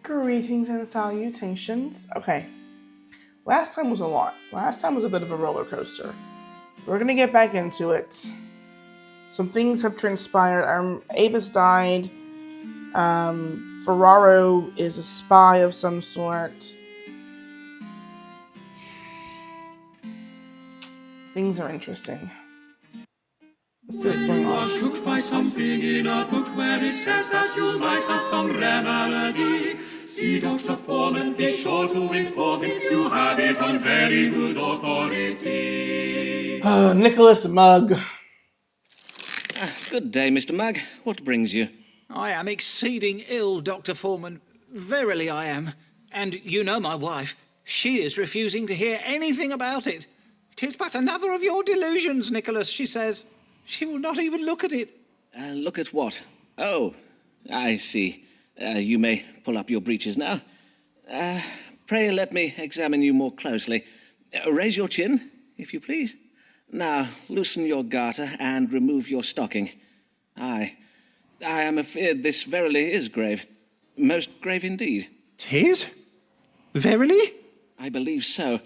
Greetings and salutations. Okay, last time was a lot. Last time was a bit of a roller coaster. We're gonna get back into it. Some things have transpired. Avis died. Ferraro is a spy of some sort. Things are interesting. Let's see what's going on. You are shook by something in a book where it says that you might have some rare malady. See Dr. Foreman, be sure to inform him you have it on very good authority. Nicholas Mugg. Good day, Mr. Mugg. What brings you? I am exceeding ill, Dr. Foreman. Verily I am. And you know my wife. She is refusing to hear anything about it. 'Tis but another of your delusions, Nicholas, she says. She will not even look at it. Look at what? Oh, I see. You may pull up your breeches now. Pray let me examine you more closely. Raise your chin, if you please. Now, loosen your garter and remove your stocking. I am afeard this verily is grave. Most grave indeed. 'Tis? Verily? I believe so.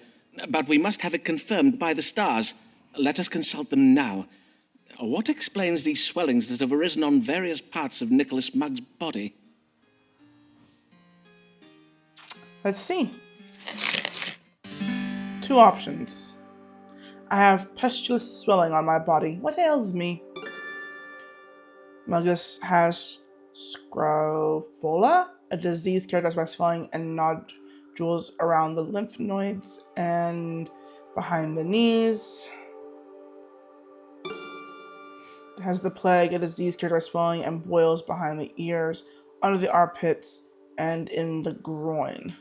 But we must have it confirmed by the stars. Let us consult them now. What explains these swellings that have arisen on various parts of Nicholas Mugg's body? Let's see. Two options. I have pustulous swelling on my body. What ails me? Muggus has scrofola, a disease characterized by swelling and nodules around the lymph nodes and behind the knees. Has the plague, a disease characterized by swelling and boils behind the ears, under the armpits, and in the groin.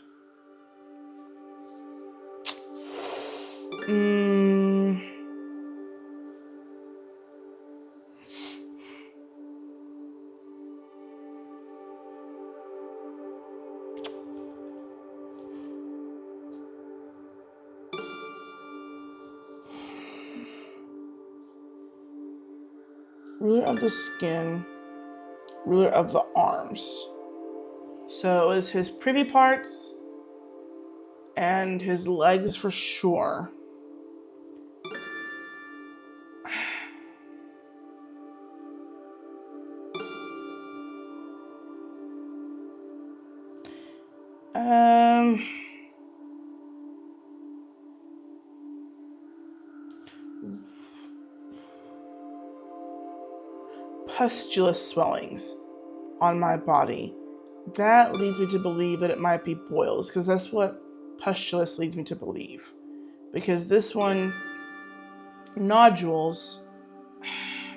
Ruler of the skin, ruler of the arms. So it's his privy parts and his legs for sure. Pustulous swellings on my body. That leads me to believe that it might be boils, because that's what pustulous leads me to believe. Because this one, nodules,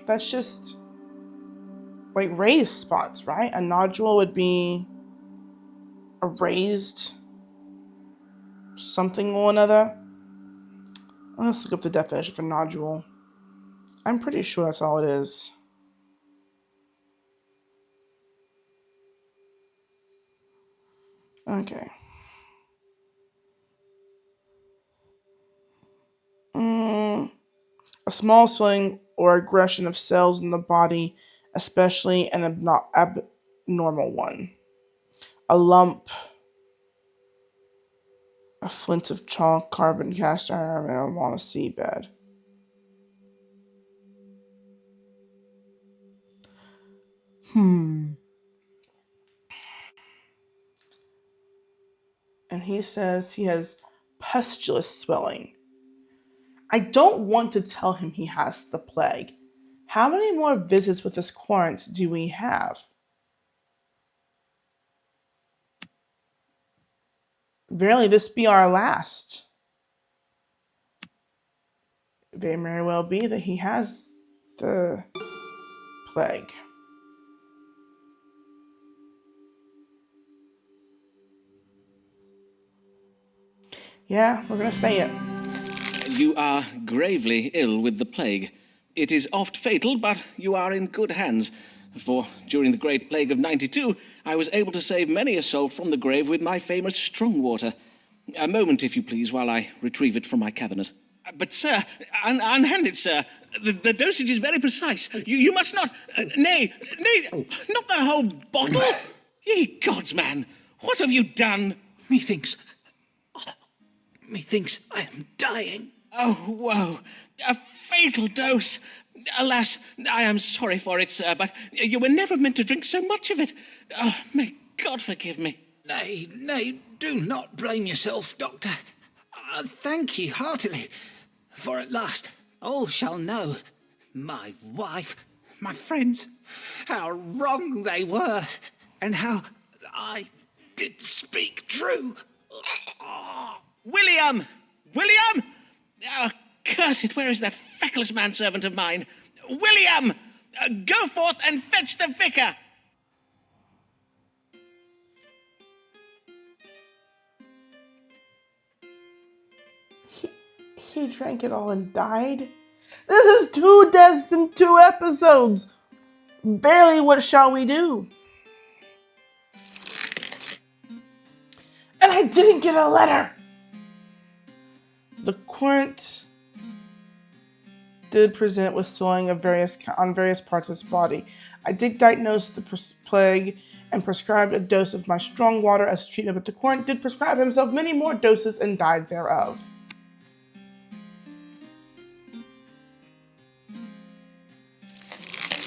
that's just like raised spots, right? A nodule would be a raised something or another. Let's look up the definition for nodule. I'm pretty sure that's all it is. Okay. A small swelling or aggression of cells in the body, especially an abnormal one. A lump, a flint of chalk, carbon, cast iron, and on a seabed. And he says he has pustulous swelling. I don't want to tell him he has the plague. How many more visits with this quarant do we have? Verily, this be our last. It may very well be that he has the plague. Yeah, we're gonna say it. You are gravely ill with the plague. It is oft fatal, but you are in good hands. For during the Great Plague of '92, I was able to save many a soul from the grave with my famous strong water. A moment, if you please, while I retrieve it from my cabinet. But, sir, unhand it, sir. The dosage is very precise. You must not... nay, not the whole bottle. Ye gods, man. What have you done? Methinks I am dying. Oh, woe! A fatal dose! Alas, I am sorry for it, sir, but you were never meant to drink so much of it. Oh, may God forgive me. Nay, do not blame yourself, Doctor. Thank ye heartily, for at last all shall know, my wife, my friends, how wrong they were, and how I did speak true. William! William! Oh, curse it, where is that feckless manservant of mine? William! Go forth and fetch the vicar! He drank it all and died? This is 2 deaths in 2 episodes! Barely what shall we do? And I didn't get a letter! The court did present with swelling on various parts of his body. I did diagnose the plague and prescribed a dose of my strong water as treatment, but the court did prescribe himself many more doses and died thereof.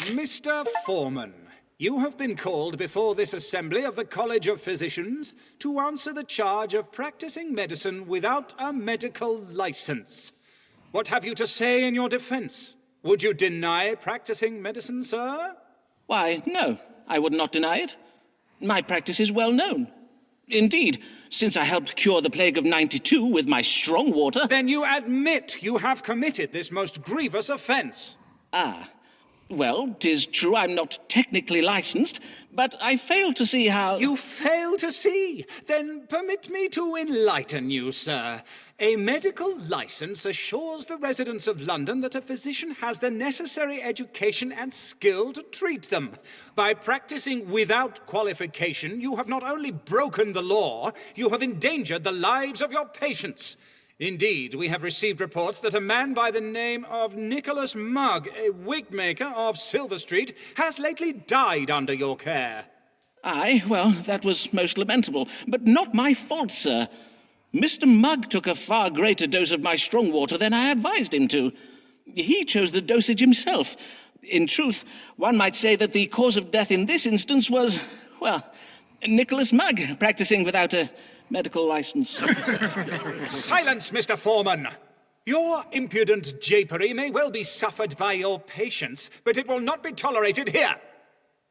Mr. Foreman, you have been called before this assembly of the College of Physicians to answer the charge of practicing medicine without a medical license. What have you to say in your defense? Would you deny practicing medicine, sir? Why, no, I would not deny it. My practice is well known. Indeed, since I helped cure the plague of '92 with my strong water... Then you admit you have committed this most grievous offense. Ah. Well, 'tis true I'm not technically licensed, but I fail to see how... You fail to see? Then permit me to enlighten you, sir. A medical license assures the residents of London that a physician has the necessary education and skill to treat them. By practicing without qualification, you have not only broken the law, you have endangered the lives of your patients. Indeed, we have received reports that a man by the name of Nicholas Mugg, a wig maker of Silver Street, has lately died under your care. Aye, well, that was most lamentable, but not my fault, sir. Mr. Mugg took a far greater dose of my strong water than I advised him to. He chose the dosage himself. In truth, one might say that the cause of death in this instance was, well, Nicholas Mugg practicing without a medical license. Silence, Mr. Foreman! Your impudent japery may well be suffered by your patients, but it will not be tolerated here.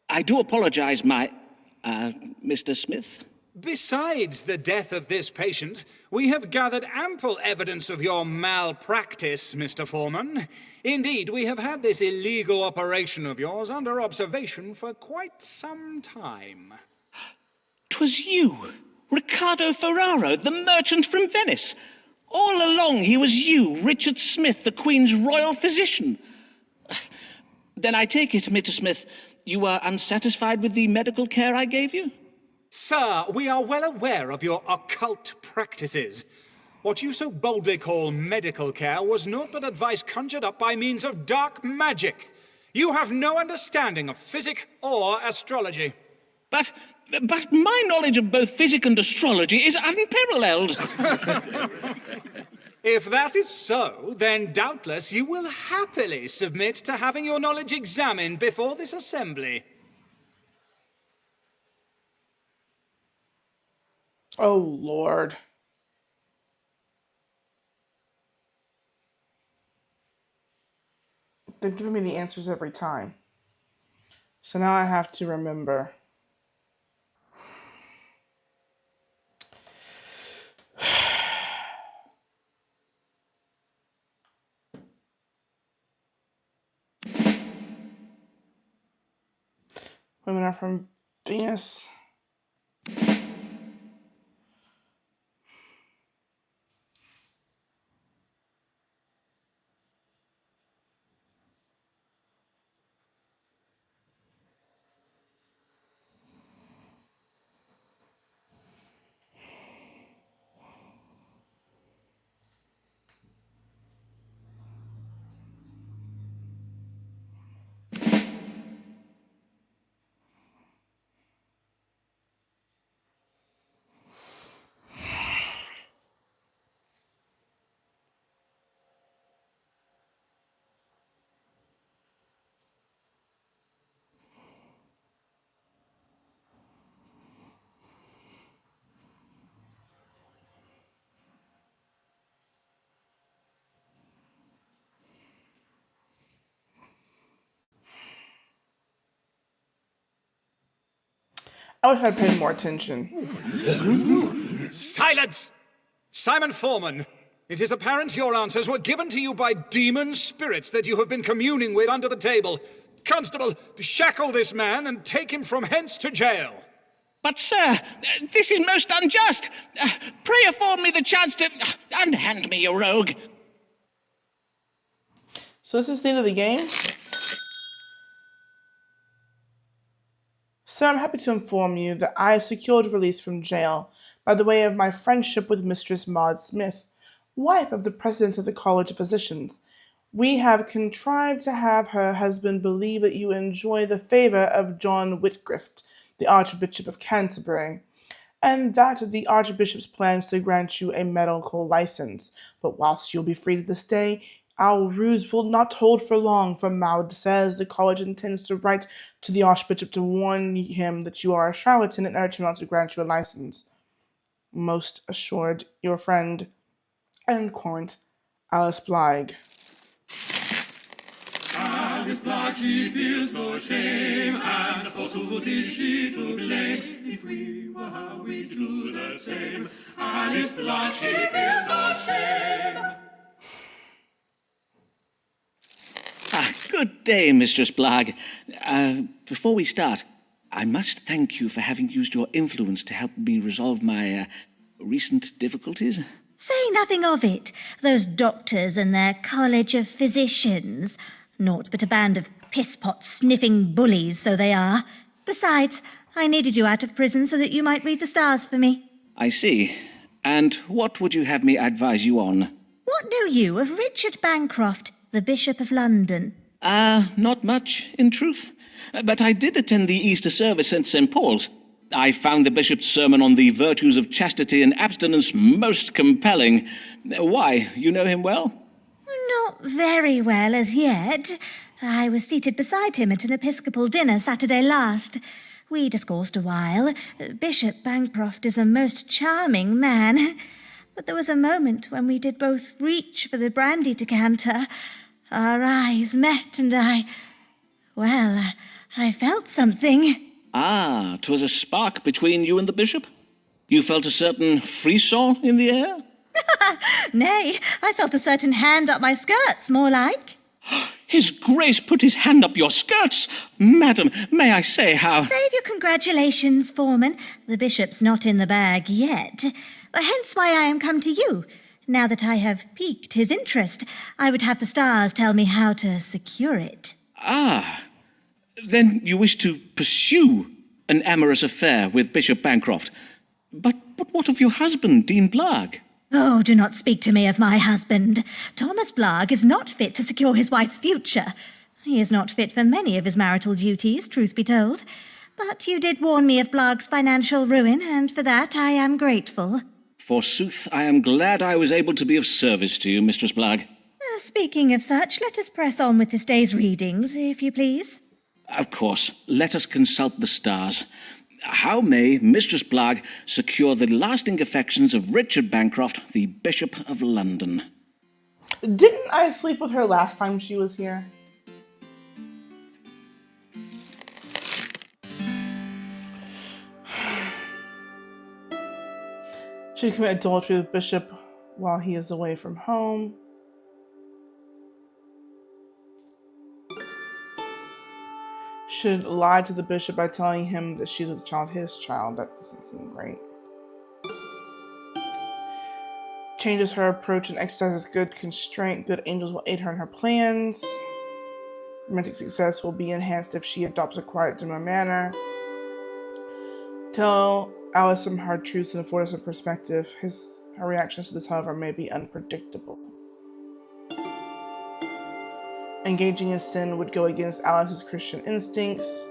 I do apologize, Mr. Smith. Besides the death of this patient, we have gathered ample evidence of your malpractice, Mr. Foreman. Indeed, we have had this illegal operation of yours under observation for quite some time. 'Twas you, Riccardo Ferraro, the merchant from Venice. All along he was you, Richard Smith, the Queen's royal physician. Then I take it, Mr. Smith, you were unsatisfied with the medical care I gave you? Sir, we are well aware of your occult practices. What you so boldly call medical care was naught but advice conjured up by means of dark magic. You have no understanding of physic or astrology. But my knowledge of both physic and astrology is unparalleled. If that is so, then doubtless you will happily submit to having your knowledge examined before this assembly. Oh, Lord. They've given me the answers every time. So now I have to remember. Women are from Venus. I wish I'd paid more attention. Silence! Simon Foreman, it is apparent your answers were given to you by demon spirits that you have been communing with under the table. Constable, shackle this man and take him from hence to jail. But, sir, this is most unjust. Pray afford me the chance to unhand me, you rogue. So this is the end of the game? Sir, I'm happy to inform you that I have secured release from jail by the way of my friendship with Mistress Maud Smith, wife of the President of the College of Physicians. We have contrived to have her husband believe that you enjoy the favor of John Whitgift, the Archbishop of Canterbury, and that the Archbishop plans to grant you a medical license. But whilst you'll be free to this day, our ruse will not hold for long, for Maud says the college intends to write to the Archbishop to warn him that you are a charlatan and urge him not to grant you a license. Most assured, your friend and current, Alice Bligh. Alice Bligh, she feels no shame, and forsooth is she to blame. If we were her, we'd do the same. Alice Bligh, she feels no shame. Good day, Mistress Bligh. Before we start, I must thank you for having used your influence to help me resolve my recent difficulties. Say nothing of it. Those doctors and their College of Physicians. Naught but a band of piss-pot sniffing bullies, so they are. Besides, I needed you out of prison so that you might read the stars for me. I see. And what would you have me advise you on? What know you of Richard Bancroft, the Bishop of London? Not much, in truth. But I did attend the Easter service at St. Paul's. I found the bishop's sermon on the virtues of chastity and abstinence most compelling. Why, you know him well? Not very well as yet. I was seated beside him at an Episcopal dinner Saturday last. We discoursed a while. Bishop Bancroft is a most charming man. But there was a moment when we did both reach for the brandy decanter. Our eyes met and I felt something. 'Twas a spark between you and the bishop? You felt a certain frisson in the air? Nay, I felt a certain hand up my skirts, more like. His Grace put his hand up your skirts! Madam, may I say how— Save your congratulations, Foreman. The bishop's not in the bag yet. Hence why I am come to you. Now that I have piqued his interest, I would have the stars tell me how to secure it. Then you wish to pursue an amorous affair with Bishop Bancroft. But what of your husband, Dean Bligh? Oh, do not speak to me of my husband. Thomas Bligh is not fit to secure his wife's future. He is not fit for many of his marital duties, truth be told. But you did warn me of Bligh's financial ruin, and for that I am grateful. Forsooth, I am glad I was able to be of service to you, Mistress Bligh. Speaking of such, let us press on with this day's readings, if you please. Of course, let us consult the stars. How may Mistress Bligh secure the lasting affections of Richard Bancroft, the Bishop of London? Didn't I sleep with her last time she was here? Should commit adultery with Bishop while he is away from home. Should lie to the bishop by telling him that she's with child, his child. That doesn't seem great. Changes her approach and exercises good constraint. Good angels will aid her in her plans. Romantic success will be enhanced if she adopts a quiet, dimmer manner. Tell Alice some hard truths and afford us a perspective. Her reactions to this, however, may be unpredictable. Engaging in sin would go against Alice's Christian instincts.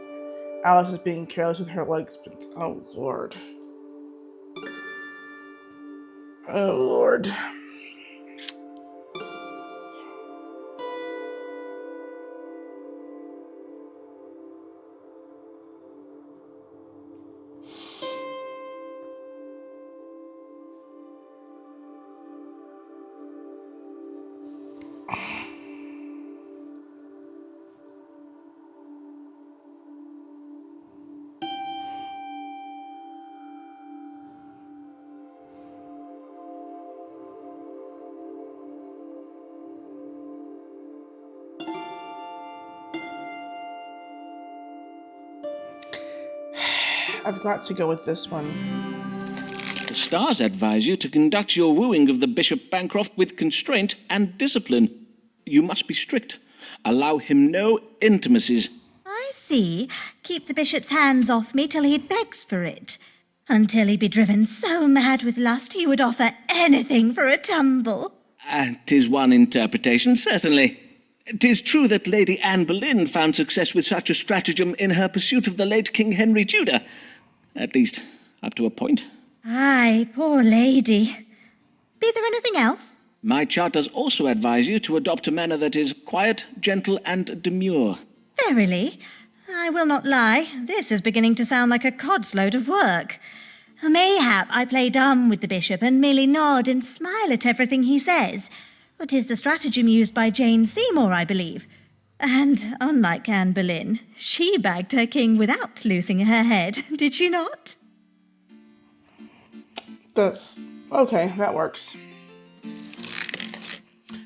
Alice is being careless with her legs, but oh Lord. Oh Lord. I've got to go with this one. The stars advise you to conduct your wooing of the Bishop Bancroft with constraint and discipline. You must be strict. Allow him no intimacies. I see. Keep the bishop's hands off me till he begs for it. Until he be driven so mad with lust he would offer anything for a tumble. 'Tis one interpretation, certainly. 'Tis true that Lady Anne Boleyn found success with such a stratagem in her pursuit of the late King Henry Tudor. At least, up to a point. Aye, poor lady. Be there anything else? My chart does also advise you to adopt a manner that is quiet, gentle, and demure. Verily, I will not lie, this is beginning to sound like a cod's load of work. Mayhap I play dumb with the bishop and merely nod and smile at everything he says. It is the stratagem used by Jane Seymour, I believe. And unlike Anne Boleyn, she bagged her king without losing her head, did she not? Okay, that works.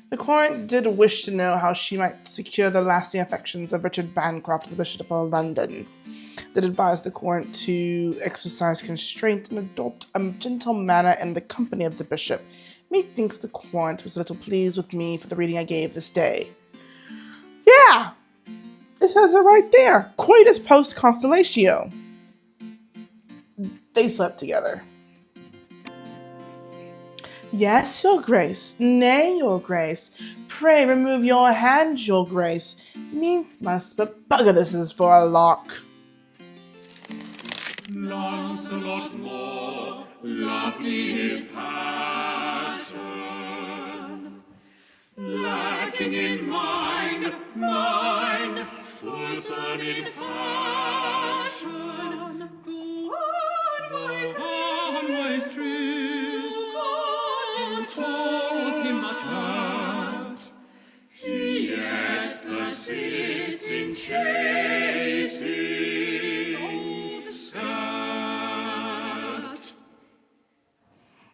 The Court did wish to know how she might secure the lasting affections of Richard Bancroft, the Bishop of London. Did advise the Court to exercise constraint and adopt a gentle manner in the company of the bishop. Methinks the Court was a little pleased with me for the reading I gave this day. Yeah! It says it right there. Coitus post constellatio. They slept together. Yes, your grace. Nay, your grace. Pray remove your hand, your grace. Needs must, but bugger this is for a lark. Lancelot more, lovely his passion, lacking in mind, fulsome in fashion, unwise truths, told him chance, he yet persists in chasing.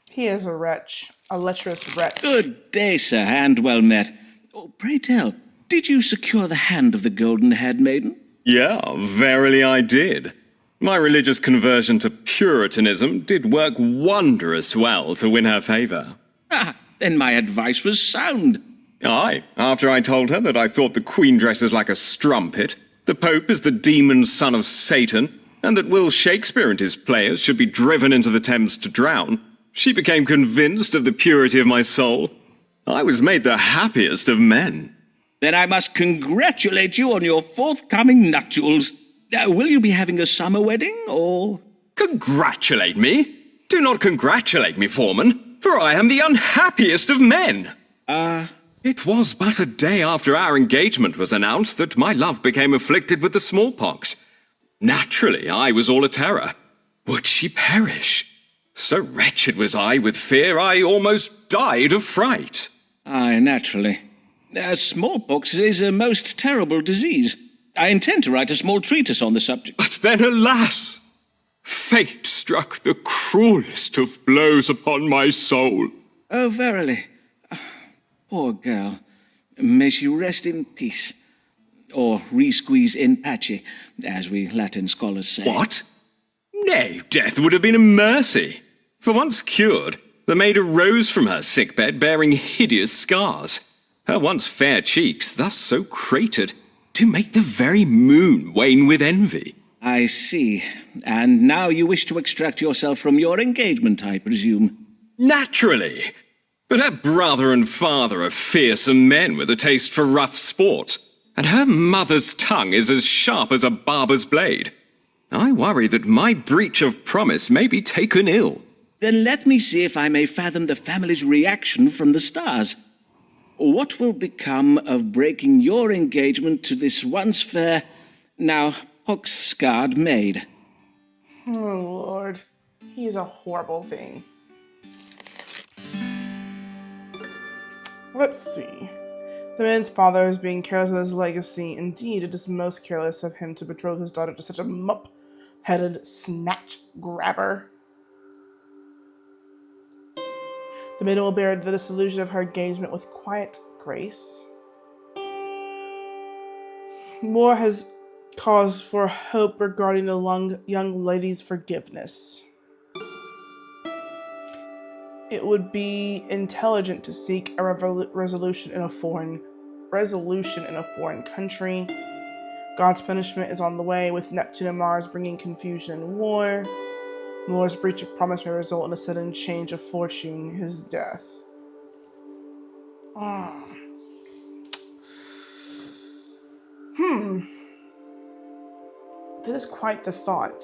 He is a wretch, a lecherous wretch. Good day, sir, and well met. Oh, pray tell, did you secure the hand of the golden-haired maiden? Yeah, verily I did. My religious conversion to Puritanism did work wondrous well to win her favour. Ah, then my advice was sound. Aye, after I told her that I thought the Queen dresses like a strumpet, the Pope is the demon son of Satan, and that Will Shakespeare and his players should be driven into the Thames to drown, she became convinced of the purity of my soul. I was made the happiest of men. Then I must congratulate you on your forthcoming nuptials. Will you be having a summer wedding, or...? Congratulate me? Do not congratulate me, Foreman, for I am the unhappiest of men. It was but a day after our engagement was announced that my love became afflicted with the smallpox. Naturally, I was all a terror. Would she perish? So wretched was I with fear, I almost died of fright. Aye, naturally. Smallpox is a most terrible disease. I intend to write a small treatise on the subject. But then, alas! Fate struck the cruelest of blows upon my soul. Oh, verily. Poor girl. May she rest in peace. Or resqueeze in pace, as we Latin scholars say. What? Nay, death would have been a mercy. For once cured, the maid arose from her sickbed bearing hideous scars. Her once fair cheeks, thus so cratered, do make the very moon wane with envy. I see. And now you wish to extract yourself from your engagement, I presume. Naturally. But her brother and father are fearsome men with a taste for rough sport, and her mother's tongue is as sharp as a barber's blade. I worry that my breach of promise may be taken ill. Then let me see if I may fathom the family's reaction from the stars. What will become of breaking your engagement to this once fair, now pox-scarred maid? Oh, Lord. He's a horrible thing. Let's see. The man's father is being careless of his legacy. Indeed, it is most careless of him to betroth his daughter to such a mup-headed snatch-grabber. The maiden will bear the disillusion of her engagement with quiet grace. Moore has cause for hope regarding the young lady's forgiveness. It would be intelligent to seek a resolution in a foreign country. God's punishment is on the way, with Neptune and Mars bringing confusion and war. Moore's breach of promise may result in a sudden change of fortune, his death. That is quite the thought.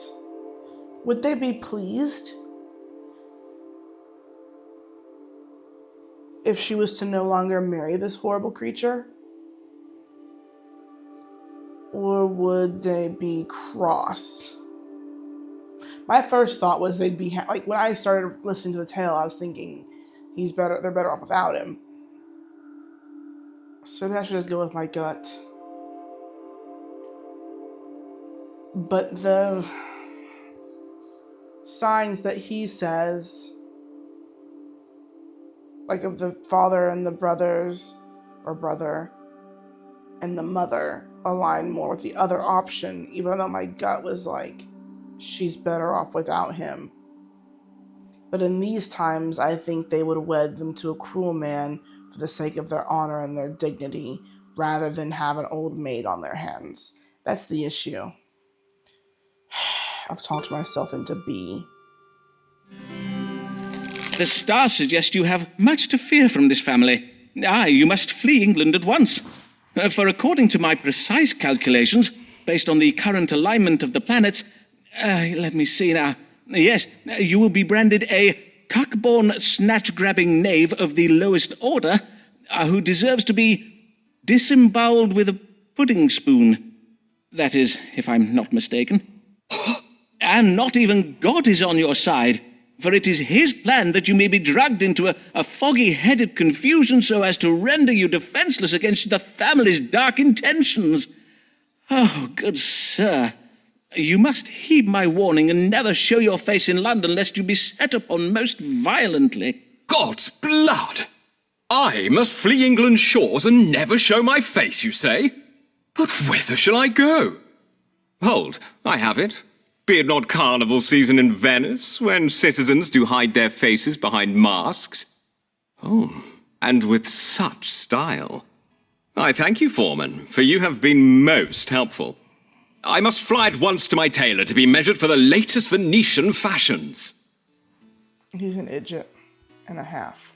Would they be pleased if she was to no longer marry this horrible creature? Or would they be cross? My first thought was they'd be like, when I started listening to the tale, I was thinking they're better off without him. So maybe I should just go with my gut. But the signs that he says, like of the father and the brothers, or brother and the mother, align more with the other option, even though my gut was like, she's better off without him. But in these times, I think they would wed them to a cruel man for the sake of their honor and their dignity, rather than have an old maid on their hands. That's the issue. I've talked myself into B. The stars suggest you have much to fear from this family. You must flee England at once. For according to my precise calculations, based on the current alignment of the planets, let me see now. Yes, you will be branded a cock-born, snatch-grabbing knave of the lowest order, who deserves to be disemboweled with a pudding spoon. That is, if I'm not mistaken. And not even God is on your side, for it is his plan that you may be dragged into a foggy-headed confusion so as to render you defenseless against the family's dark intentions. Oh, good sir, you must heed my warning and never show your face in London lest you be set upon most violently. God's blood! I must flee England's shores and never show my face, you say? But whither shall I go? Hold, I have it. Be it not carnival season in Venice, when citizens do hide their faces behind masks? Oh, and with such style. I thank you, Foreman, for you have been most helpful. I must fly at once to my tailor to be measured for the latest Venetian fashions. He's an idiot and a half.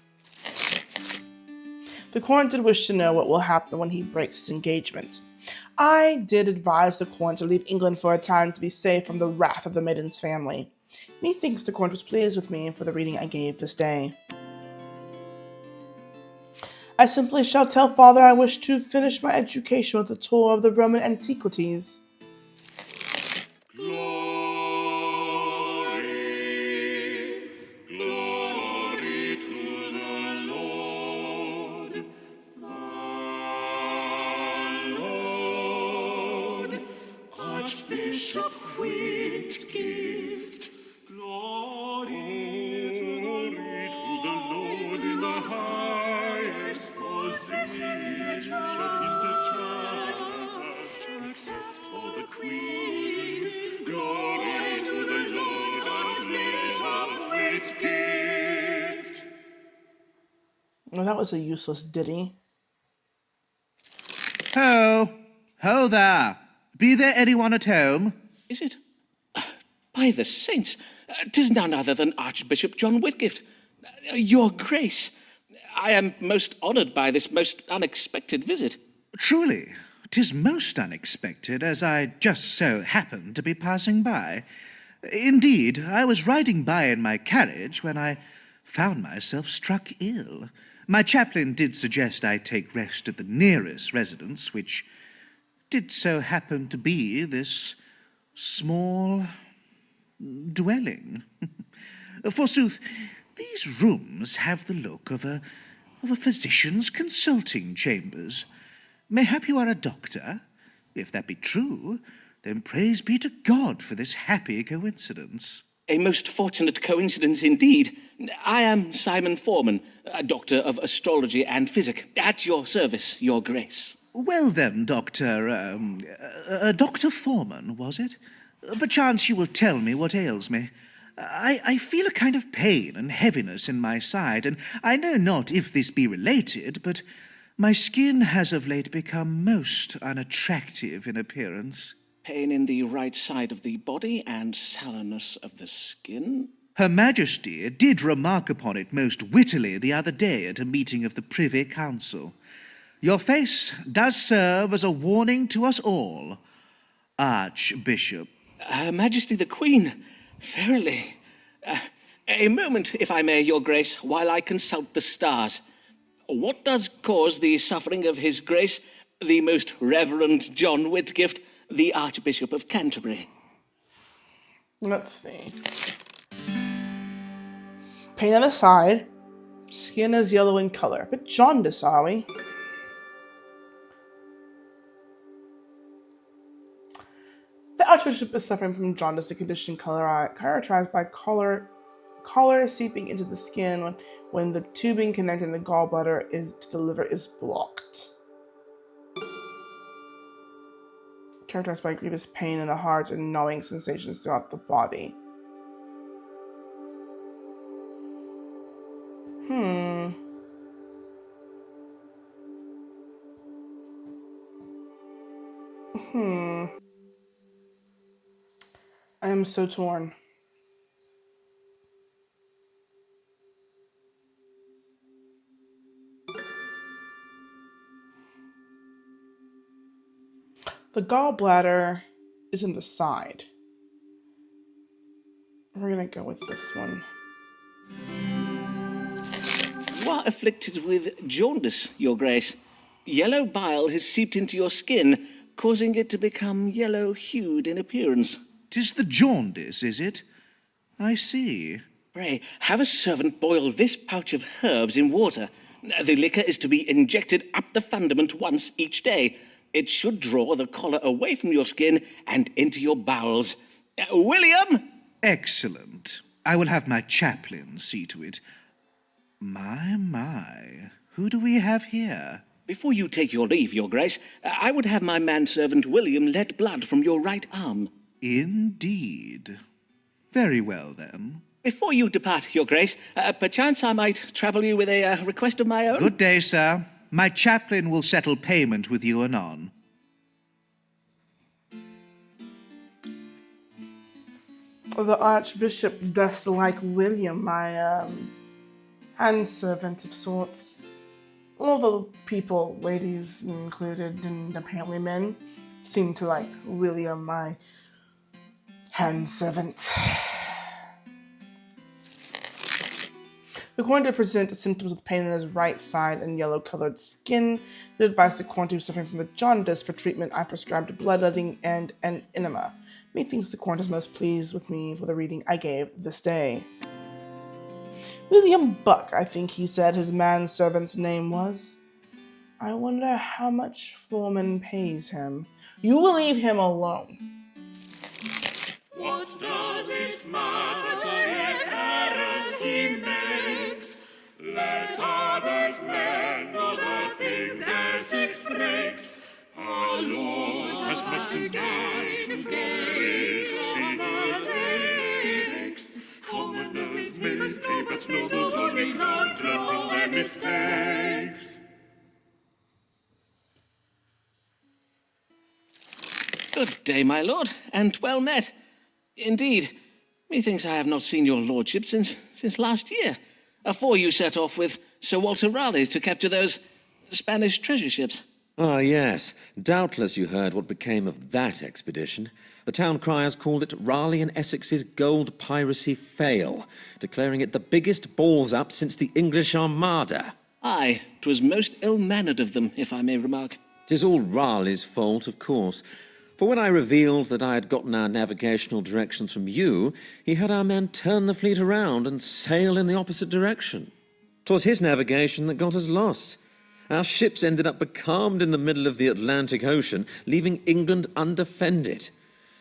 The Corn did wish to know what will happen when he breaks his engagement. I did advise the Corn to leave England for a time to be safe from the wrath of the maiden's family. Methinks the Corn was pleased with me for the reading I gave this day. I simply shall tell father I wish to finish my education with a tour of the Roman antiquities. Glory, glory to the Lord. Archbishop Whitgift, glory to the Lord in the highest position in the church, except for the Queen. Glory to the Lord, Archbishop Whitgift. Well, that was a useless ditty. Ho! Ho there! Be there anyone at home? Is it? By the saints, 'tis none other than Archbishop John Whitgift. Your Grace, I am most honoured by this most unexpected visit. Truly, 'tis most unexpected, as I just so happened to be passing by. Indeed, I was riding by in my carriage when I found myself struck ill. My chaplain did suggest I take rest at the nearest residence, which did so happen to be this small dwelling. Forsooth, these rooms have the look of a physician's consulting chambers. Mayhap you are a doctor? If that be true, then praise be to God for this happy coincidence. A most fortunate coincidence indeed. I am Simon Foreman, a doctor of astrology and physic. At your service, Your Grace. Well then, Dr. Foreman, was it? Perchance you will tell me what ails me. I feel a kind of pain and heaviness in my side, and I know not if this be related, but my skin has of late become most unattractive in appearance. Pain in the right side of the body and sallowness of the skin? Her Majesty did remark upon it most wittily the other day at a meeting of the Privy Council. Your face does serve as a warning to us all, Archbishop. Her Majesty the Queen, verily. A moment, if I may, Your Grace, while I consult the stars. What does cause the suffering of His Grace, the Most Reverend John Whitgift, the Archbishop of Canterbury? Let's see. Pain on the side. Skin is yellow in color. But jaundice, are we? The Archbishop is suffering from jaundice, a condition characterized by color seeping into the skin when the tubing connecting the gallbladder to the liver is blocked. Characterized by grievous pain in the heart and gnawing sensations throughout the body. I am so torn. The gallbladder is in the side. We're gonna go with this one. You are afflicted with jaundice, Your Grace. Yellow bile has seeped into your skin, causing it to become yellow-hued in appearance. 'Tis the jaundice, is it? I see. Pray, have a servant boil this pouch of herbs in water. The liquor is to be injected up the fundament once each day. It should draw the collar away from your skin and into your bowels. William! Excellent. I will have my chaplain see to it. My. Who do we have here? Before you take your leave, Your Grace, I would have my manservant William let blood from your right arm. Indeed. Very well, then. Before you depart, Your Grace, perchance I might trouble you with a request of my own. Good day, sir. My chaplain will settle payment with you anon. The Archbishop does like William, my handservant of sorts. All the people, ladies included, and apparently men, seem to like William, my handservant. The Quarantine presents symptoms of pain in his right side and yellow-colored skin. We advise the Quarantine suffering from the jaundice. For treatment, I prescribed bloodletting and an enema. Methinks the Quarantine is most pleased with me for the reading I gave this day. William Buck, I think he said his manservant's name was. I wonder how much Foreman pays him. You will leave him alone. What does it matter if errors he makes? Let others learn other things Essex breaks. Our Lord has much to gain from risks he takes. Commoners may pay, but nobles only learn from their mistakes. Good day, my lord, and well met. Indeed, methinks I have not seen your lordship since last year, afore you set off with Sir Walter Raleigh to capture those Spanish treasure ships. Ah, yes. Doubtless you heard what became of that expedition. The town criers called it Raleigh and Essex's gold piracy fail, declaring it the biggest balls-up since the English Armada. Aye, 'twas most ill-mannered of them, if I may remark. 'Tis all Raleigh's fault, of course. For when I revealed that I had gotten our navigational directions from you, he had our men turn the fleet around and sail in the opposite direction. 'Twas his navigation that got us lost. Our ships ended up becalmed in the middle of the Atlantic Ocean, leaving England undefended.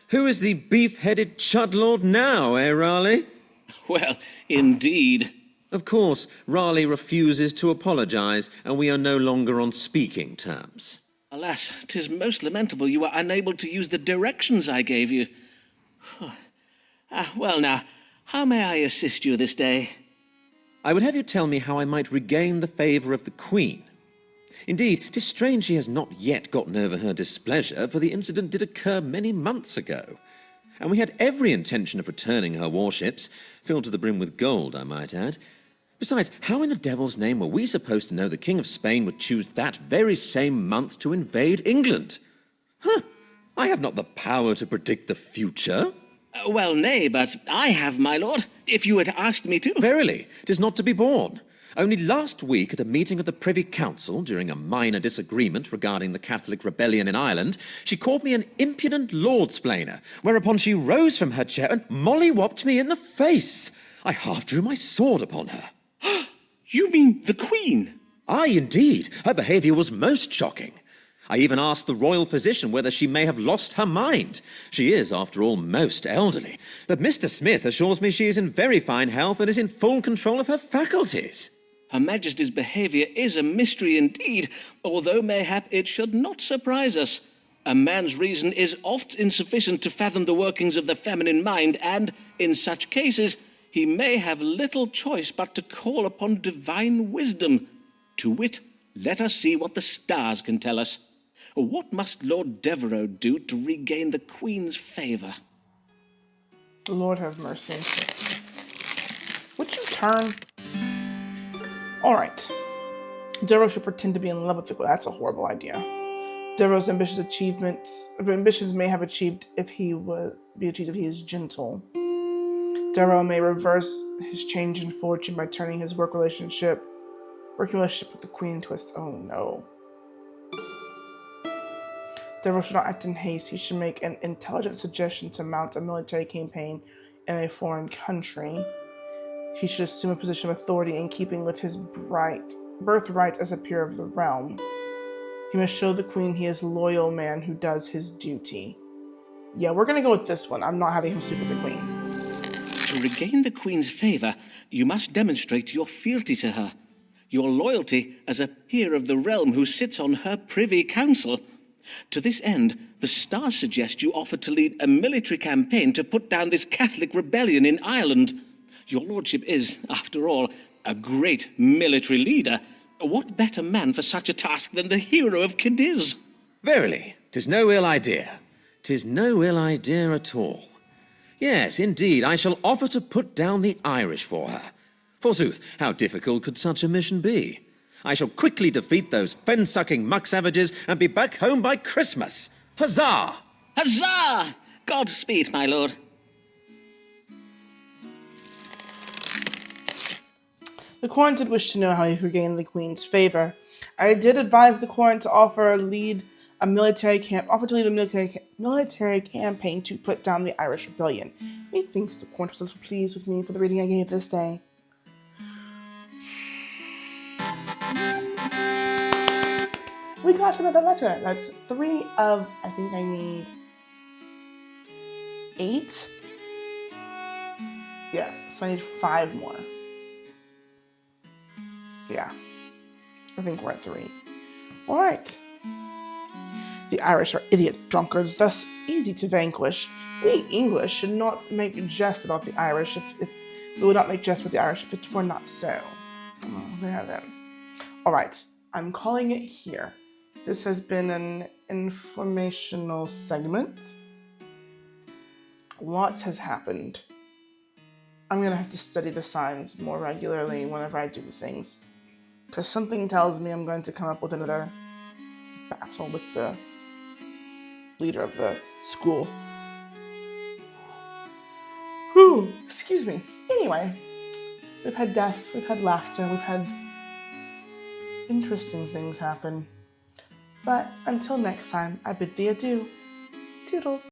Who is the beef-headed chudlord now, eh, Raleigh? Well, indeed. Of course, Raleigh refuses to apologise, and we are no longer on speaking terms. Alas, 'tis most lamentable you were unable to use the directions I gave you. Well now, how may I assist you this day? I would have you tell me how I might regain the favour of the Queen. Indeed, 'tis strange she has not yet gotten over her displeasure, for the incident did occur many months ago. And we had every intention of returning her warships, filled to the brim with gold, I might add. Besides, how in the devil's name were we supposed to know the King of Spain would choose that very same month to invade England? I have not the power to predict the future. Well, nay, but I have, my lord, if you had asked me to. Verily, 'tis not to be borne. Only last week, at a meeting of the Privy Council, during a minor disagreement regarding the Catholic rebellion in Ireland, she called me an impudent lord-splainer, whereupon she rose from her chair and molly-whopped me in the face. I half drew my sword upon her. You mean the Queen? Aye, indeed. Her behaviour was most shocking. I even asked the royal physician whether she may have lost her mind. She is, after all, most elderly. But Mr. Smith assures me she is in very fine health and is in full control of her faculties. Her Majesty's behaviour is a mystery indeed, although mayhap it should not surprise us. A man's reason is oft insufficient to fathom the workings of the feminine mind, and, in such cases, he may have little choice but to call upon divine wisdom. To wit, let us see what the stars can tell us. What must Lord Devereux do to regain the Queen's favour? Lord have mercy. Would you turn? All right. Devereux should pretend to be in love with the Queen. That's a horrible idea. Devereux's ambitions may have achieved if he is gentle. Devereux may reverse his change in fortune by turning his working relationship with the Queen into oh no. Devereux should not act in haste. He should make an intelligent suggestion to mount a military campaign in a foreign country. He should assume a position of authority in keeping with his birthright as a peer of the realm. He must show the Queen he is a loyal man who does his duty. Yeah, we're going to go with this one. I'm not having him sleep with the Queen. To regain the Queen's favour, you must demonstrate your fealty to her, your loyalty as a peer of the realm who sits on her Privy Council. To this end, the stars suggest you offer to lead a military campaign to put down this Catholic rebellion in Ireland. Your lordship is, after all, a great military leader. What better man for such a task than the hero of Cadiz? Verily, 'tis no ill idea. 'Tis no ill idea at all. Yes, indeed, I shall offer to put down the Irish for her. Forsooth, how difficult could such a mission be? I shall quickly defeat those fen-sucking muck-savages and be back home by Christmas. Huzzah! Huzzah! Godspeed, my lord. The Court did wish to know how he could gain the Queen's favor. I did advise the Court to offer to lead a military campaign to put down the Irish rebellion. Methinks the Court was a little pleased with me for the reading I gave this day. We got another letter. That's 3 of, I think I need 8. Yeah, so I need 5 more. Yeah, I think we're at 3. All right. The Irish are idiot drunkards, thus easy to vanquish. We English should not make jest about the Irish we would not make jest with the Irish if it were not so. Oh, there then. All right, I'm calling it here. This has been an informational segment. Lots has happened. I'm going to have to study the signs more regularly whenever I do things. Because something tells me I'm going to come up with another battle with the leader of the school. Whew, excuse me. Anyway, we've had death, we've had laughter, we've had interesting things happen. But until next time, I bid thee adieu. Toodles.